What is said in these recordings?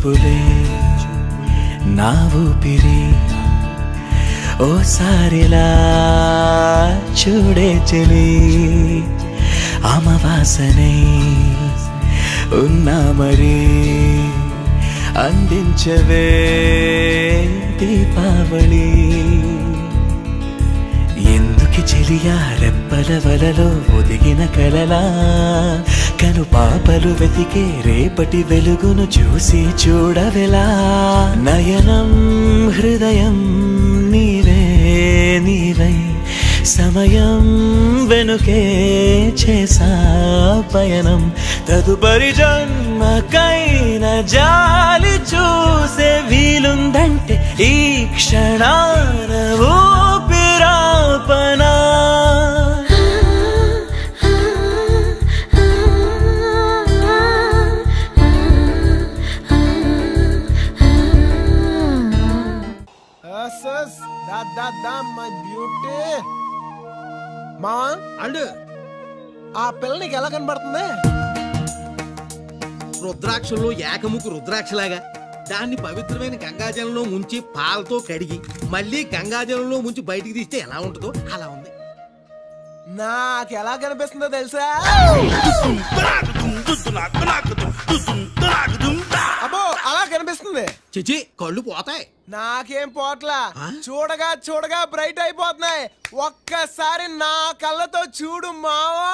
చూపులే నా ఊపిరి ఓసారిలా చూడే చెలి అమవాసనే ఉన్నా మరి అందించవే దీపావళి ఎందుకి చెలియా రెప్పల వలలో ఒదిగిన కలలా కను పాపలు వెతికే రేపటి వెలుగును చూసి చూడవెలా నయనం హృదయం నీవే నీవై సమయం వెనుకే చేసా పయనం తదుపరి జన్మకైన జాలి చూసే వీలుందంటే ఈ క్షణాన ఊపిరాపనా మై బ్యూటీ మా అండు ఆ పిల్ల నీకు ఎలా కనబడుతుంది? రుద్రాక్షల్లో ఏకముఖ రుద్రాక్షలాగా దాన్ని పవిత్రమైన గంగాజలంలో ముంచి పాలతో కడిగి మళ్ళీ గంగాజలంలో ముంచి బయటికి తీస్తే ఎలా ఉంటుందో అలా ఉంది. నాకు ఎలా కనిపిస్తుందో తెలుసా? అబ్బో అలా కనిపిస్తుంది. చిచి కళ్ళు పోతాయి. నాకేం పోట్లా, చూడగా చూడగా బ్రైట్ అయిపోతున్నాయి. ఒక్కసారి నా కళ్ళతో చూడు మావా.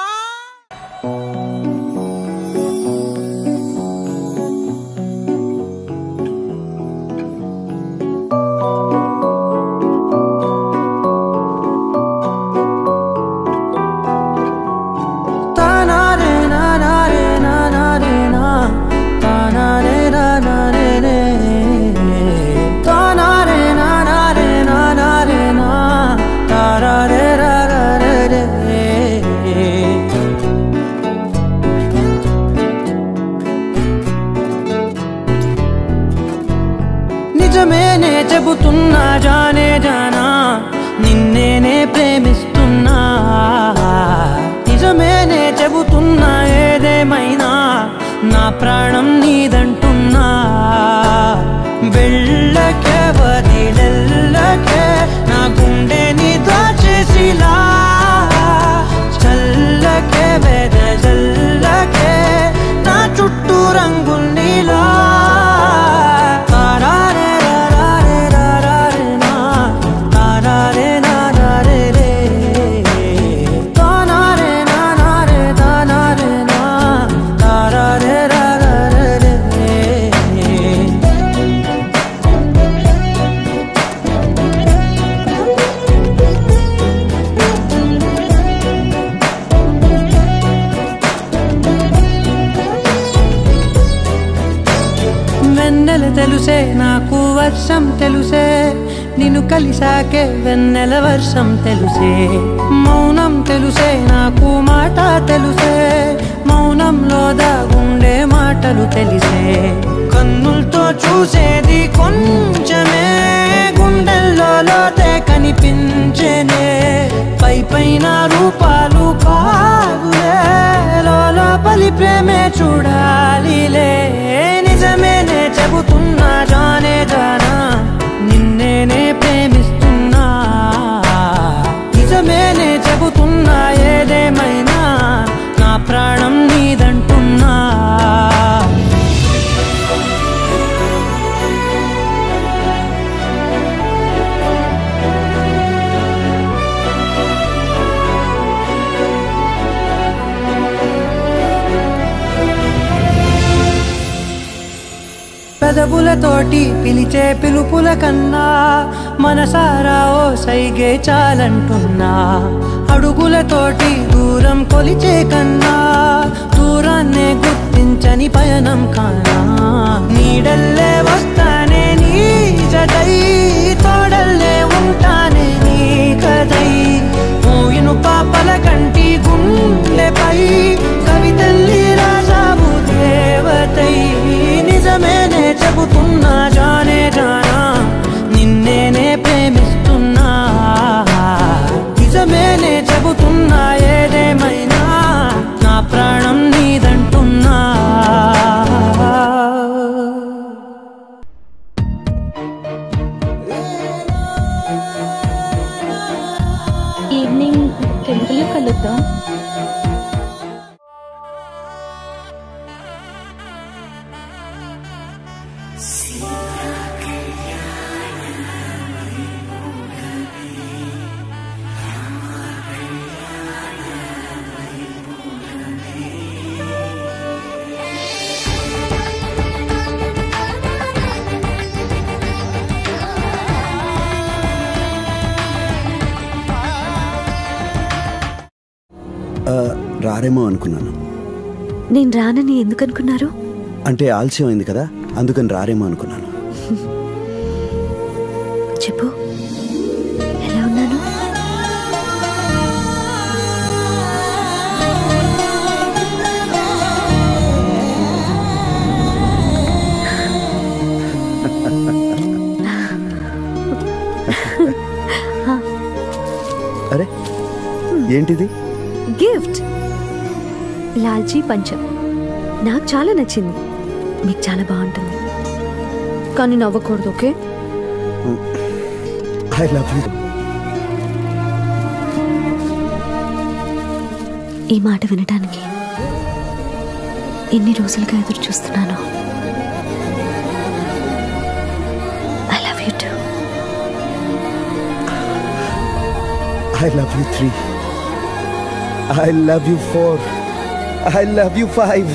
నిజమేనే చెబుతున్నా జానే జానా నిన్నేనే ప్రేమిస్తున్నా నిజమేనే చెబుతున్నా ఏదేమైనా నా ప్రాణం నీదంటున్నా వెళ్ళకే వదిలెల్లకే నా గుండెని దాచేసిలా చల్లకే వెదజల్లకే నా చుట్టూ రంగుల్నిలా తెలుసే నాకు వర్షం తెలుసే నిన్ను కలిసాకే వెన్నెల వర్షం తెలుసే మౌనం తెలుసే నాకు మాట తెలుసే మౌనంలో దాగుండే మాటలు తెలిసే కన్నులతో చూసేది కొంచెమే గుండెల్లో లోతే కనిపించేనే పై పైన రూపాలు కాదులే లోపలి ప్రేమే చూడాలిలే నిజమేనే చెబుతున్నా జానే జానా నిన్నేనే ప్రేమిస్తున్నా నిజమేనే చెబుతున్నా ఏదేమైనా నా ప్రాణం నీదంటున్నా పెదవులతోటి పిలిచే పిలుపుల కన్నా మనసారా ఓ సైగే చాలంటున్నా అడుగులతోటి దూరం కొలిచే కన్నా దూరాన్నే గుర్తించని పయనం కానా నీడల్లే వస్తానే నీ జతై తోడల్లే ఉంటానే నీ కదై మూయిను పాపల కంటి గుండెపై కవితల్లి రాజావు దేవతై నిజమేనే చెబుతున్నా జానే జానా నిన్నేనే ప్రేమిస్తున్నా నిజమేనే చెబుతున్నా ఏదేమైనా నా ప్రాణం నీదంటున్నా రారేమో అనుకున్నాను. నేను రానని ఎందుకు అనుకున్నారు? అంటే ఆలస్యం అయింది కదా, అందుకని రారేమో అనుకున్నాను. చెప్పు, ఎలా ఉన్నాను? అరే ఏంటిది? గిఫ్ట్, లాల్చీ పంచం. నాకు చాలా నచ్చింది. మీకు చాలా బాగుంటుంది, కానీ నవ్వకూడదు, ఓకే? I love you. ఈ మాట వినటానికి ఎన్ని రోజులుగా ఎదురు చూస్తున్నాను. I love you two. I love you 3. I love you 4. I love you 5.